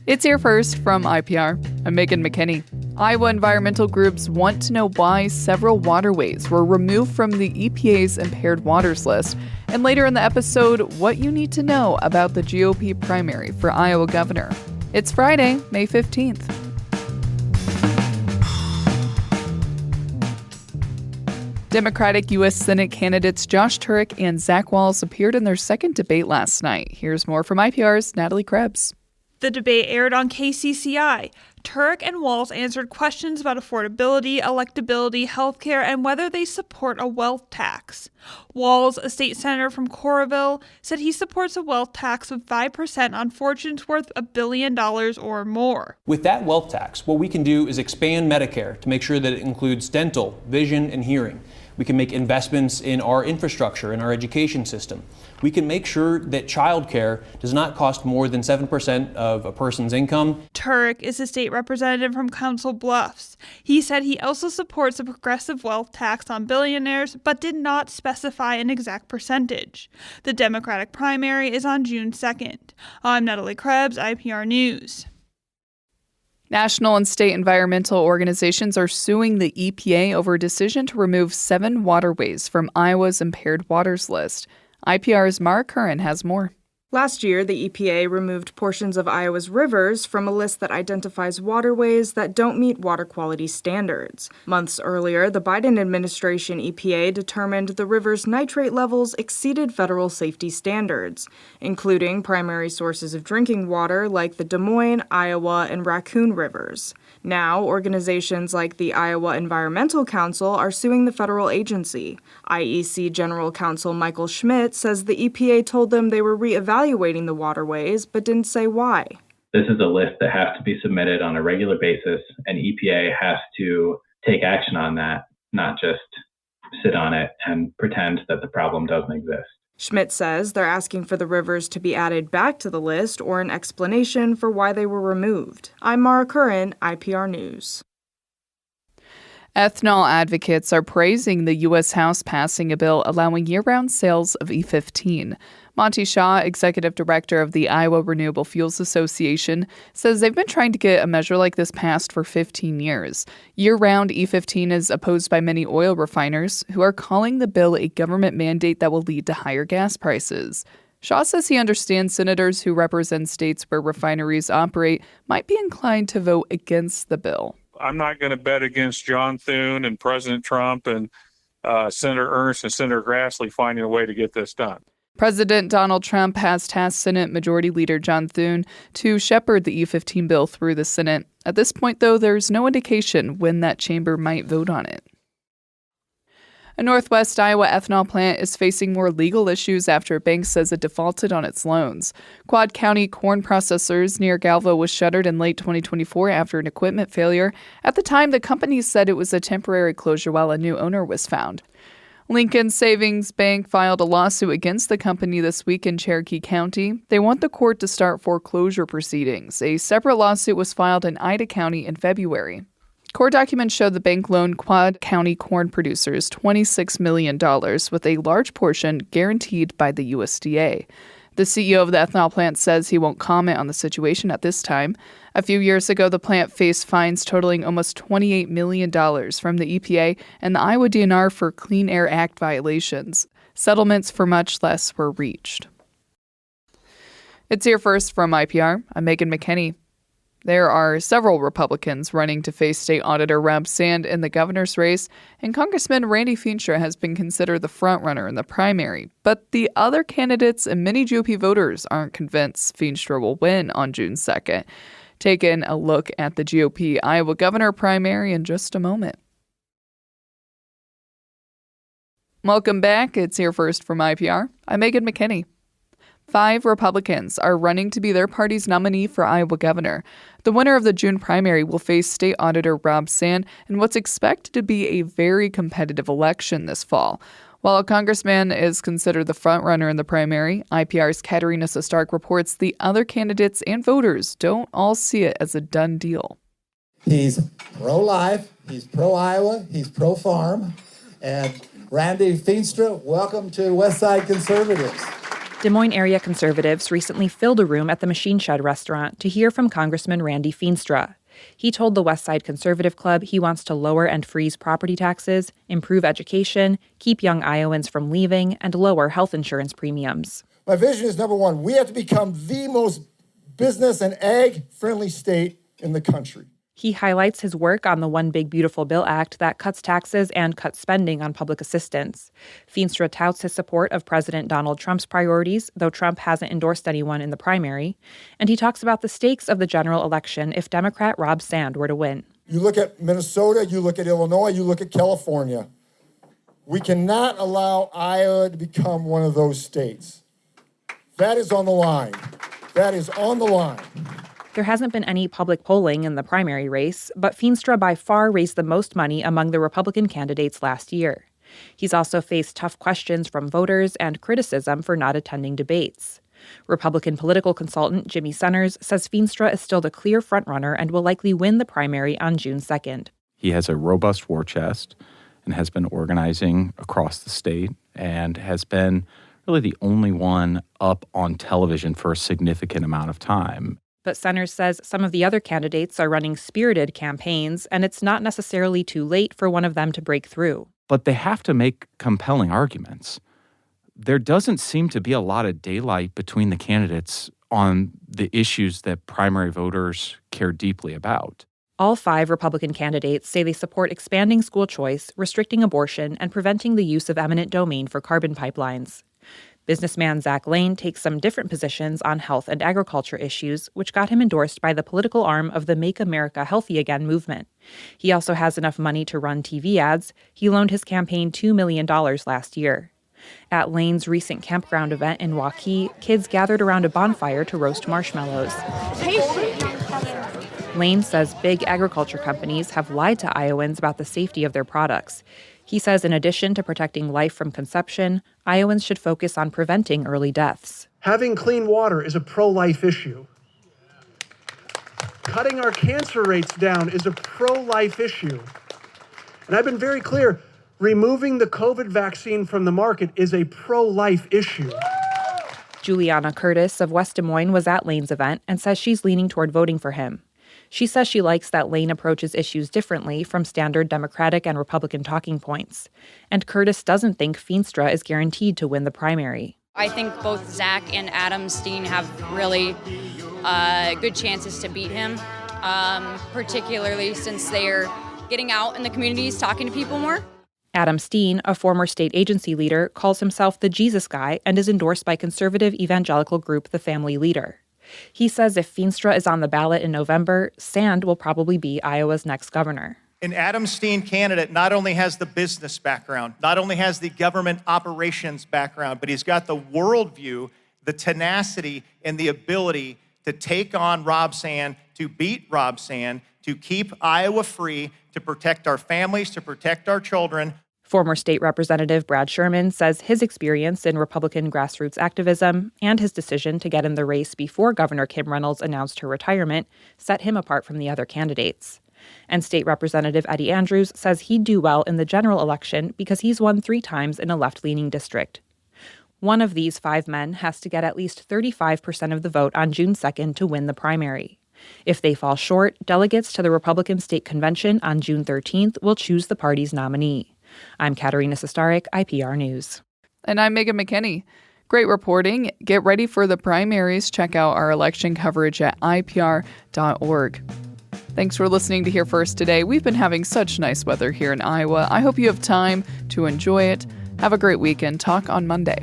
It's here first from IPR. I'm Megan McKinney. Iowa environmental groups want to know why several waterways were removed from the EPA's Impaired Waters List. And later in the episode, what you need to know about the GOP primary for Iowa governor. It's Friday, May 15th. Democratic U.S. Senate candidates Josh Turek and Wahls appeared in their second debate last night. Here's more from IPR's Natalie Krebs. The debate aired on KCCI. Turek and Wahls answered questions about affordability, electability, healthcare, and whether they support a wealth tax. Wahls, a state senator from Coralville, said he supports a wealth tax of 5% on fortunes worth $1 billion or more. With that wealth tax, what we can do is expand Medicare to make sure that it includes dental, vision, and hearing. We can make investments in our infrastructure, in our education system. We can make sure that childcare does not cost more than 7% of a person's income. Turek is a state representative from Council Bluffs. He said he also supports a progressive wealth tax on billionaires, but did not specify an exact percentage. The Democratic primary is on June 2nd. I'm Natalie Krebs, IPR News. National and state environmental organizations are suing the EPA over a decision to remove 7 waterways from Iowa's Impaired Waters List. IPR's Mara Curran has more. Last year, the EPA removed portions of Iowa's rivers from a list that identifies waterways that don't meet water quality standards. Months earlier, the Biden administration EPA determined the river's nitrate levels exceeded federal safety standards, including primary sources of drinking water like the Des Moines, Iowa, and Raccoon rivers. Now, organizations like the Iowa Environmental Council are suing the federal agency. IEC General Counsel Michael Schmidt says the EPA told them they were reevaluating the waterways, but didn't say why. This is a list that has to be submitted on a regular basis, and EPA has to take action on that, not just sit on it and pretend that the problem doesn't exist. Schmidt says they're asking for the rivers to be added back to the list or an explanation for why they were removed. I'm Mara Curran, IPR News. Ethanol advocates are praising the U.S. House passing a bill allowing year-round sales of E15. Monty Shaw, executive director of the Iowa Renewable Fuels Association, says they've been trying to get a measure like this passed for 15 years. Year-round E15 is opposed by many oil refiners, who are calling the bill a government mandate that will lead to higher gas prices. Shaw says he understands senators who represent states where refineries operate might be inclined to vote against the bill. I'm not going to bet against John Thune and President Trump and Senator Ernst and Senator Grassley finding a way to get this done. President Donald Trump has tasked Senate Majority Leader John Thune to shepherd the E15 bill through the Senate. At this point, though, there's no indication when that chamber might vote on it. A Northwest Iowa ethanol plant is facing more legal issues after a bank says it defaulted on its loans. Quad County Corn Processors near Galva was shuttered in late 2024 after an equipment failure. At the time, the company said it was a temporary closure while a new owner was found. Lincoln Savings Bank filed a lawsuit against the company this week in Cherokee County. They want the court to start foreclosure proceedings. A separate lawsuit was filed in Ida County in February. Court documents show the bank loaned Quad County corn producers $26 million, with a large portion guaranteed by the USDA. The CEO of the ethanol plant says he won't comment on the situation at this time. A few years ago, the plant faced fines totaling almost $28 million from the EPA and the Iowa DNR for Clean Air Act violations. Settlements for much less were reached. It's here first from IPR. I'm Megan McKinney. There are several Republicans running to face State Auditor Rob Sand in the governor's race, and Congressman Randy Feenstra has been considered the frontrunner in the primary. But the other candidates and many GOP voters aren't convinced Feenstra will win on June 2nd. Taking a look at the GOP Iowa governor primary in just a moment. Welcome back. It's here first from IPR. I'm Megan McKinney. 5 Republicans are running to be their party's nominee for Iowa governor. The winner of the June primary will face State Auditor Rob Sand in what's expected to be a very competitive election this fall. While a congressman is considered the frontrunner in the primary, IPR's Katerina Sostark reports the other candidates and voters don't all see it as a done deal. He's pro-life, he's pro-Iowa, he's pro-farm, and Randy Feenstra, welcome to Westside Conservatives. Des Moines area conservatives recently filled a room at the Machine Shed restaurant to hear from Congressman Randy Feenstra. He told the West Side Conservative Club he wants to lower and freeze property taxes, improve education, keep young Iowans from leaving, and lower health insurance premiums. My vision is, number one, we have to become the most business and ag-friendly state in the country. He highlights his work on the One Big Beautiful Bill Act that cuts taxes and cuts spending on public assistance. Feenstra touts his support of President Donald Trump's priorities, though Trump hasn't endorsed anyone in the primary. And he talks about the stakes of the general election if Democrat Rob Sand were to win. You look at Minnesota, you look at Illinois, you look at California. We cannot allow Iowa to become one of those states. That is on the line. That is on the line. There hasn't been any public polling in the primary race, but Feenstra by far raised the most money among the Republican candidates last year. He's also faced tough questions from voters and criticism for not attending debates. Republican political consultant Jimmy Senners says Feenstra is still the clear frontrunner and will likely win the primary on June 2nd. He has a robust war chest and has been organizing across the state and has been really the only one up on television for a significant amount of time. But Senners says some of the other candidates are running spirited campaigns, and it's not necessarily too late for one of them to break through. But they have to make compelling arguments. There doesn't seem to be a lot of daylight between the candidates on the issues that primary voters care deeply about. All 5 Republican candidates say they support expanding school choice, restricting abortion, and preventing the use of eminent domain for carbon pipelines. Businessman Zach Lane takes some different positions on health and agriculture issues, which got him endorsed by the political arm of the Make America Healthy Again movement. He also has enough money to run TV ads. He loaned his campaign $2 million last year. At Lane's recent campground event in Waukee, kids gathered around a bonfire to roast marshmallows. Lane says big agriculture companies have lied to Iowans about the safety of their products. He says in addition to protecting life from conception, Iowans should focus on preventing early deaths. Having clean water is a pro-life issue. Cutting our cancer rates down is a pro-life issue. And I've been very clear, removing the COVID vaccine from the market is a pro-life issue. Juliana Curtis of West Des Moines was at Lane's event and says she's leaning toward voting for him. She says she likes that Lane approaches issues differently from standard Democratic and Republican talking points. And Curtis doesn't think Feenstra is guaranteed to win the primary. I think both Zach and Adam Steen have really good chances to beat him, particularly since they're getting out in the communities, talking to people more. Adam Steen, a former state agency leader, calls himself the Jesus guy and is endorsed by conservative evangelical group The Family Leader. He says if Feenstra is on the ballot in November, Sand will probably be Iowa's next governor. An Adam Steen candidate not only has the business background, not only has the government operations background, but he's got the worldview, the tenacity, and the ability to take on Rob Sand, to beat Rob Sand, to keep Iowa free, to protect our families, to protect our children. Former State Representative Brad Sherman says his experience in Republican grassroots activism and his decision to get in the race before Governor Kim Reynolds announced her retirement set him apart from the other candidates. And State Representative Eddie Andrews says he'd do well in the general election because he's won 3 times in a left-leaning district. One of these 5 men has to get at least 35% of the vote on June 2nd to win the primary. If they fall short, delegates to the Republican State Convention on June 13th will choose the party's nominee. I'm Katerina Sestarik, IPR News. And I'm Megan McKinney. Great reporting. Get ready for the primaries. Check out our election coverage at IPR.org. Thanks for listening to Here First today. We've been having such nice weather here in Iowa. I hope you have time to enjoy it. Have a great weekend. Talk on Monday.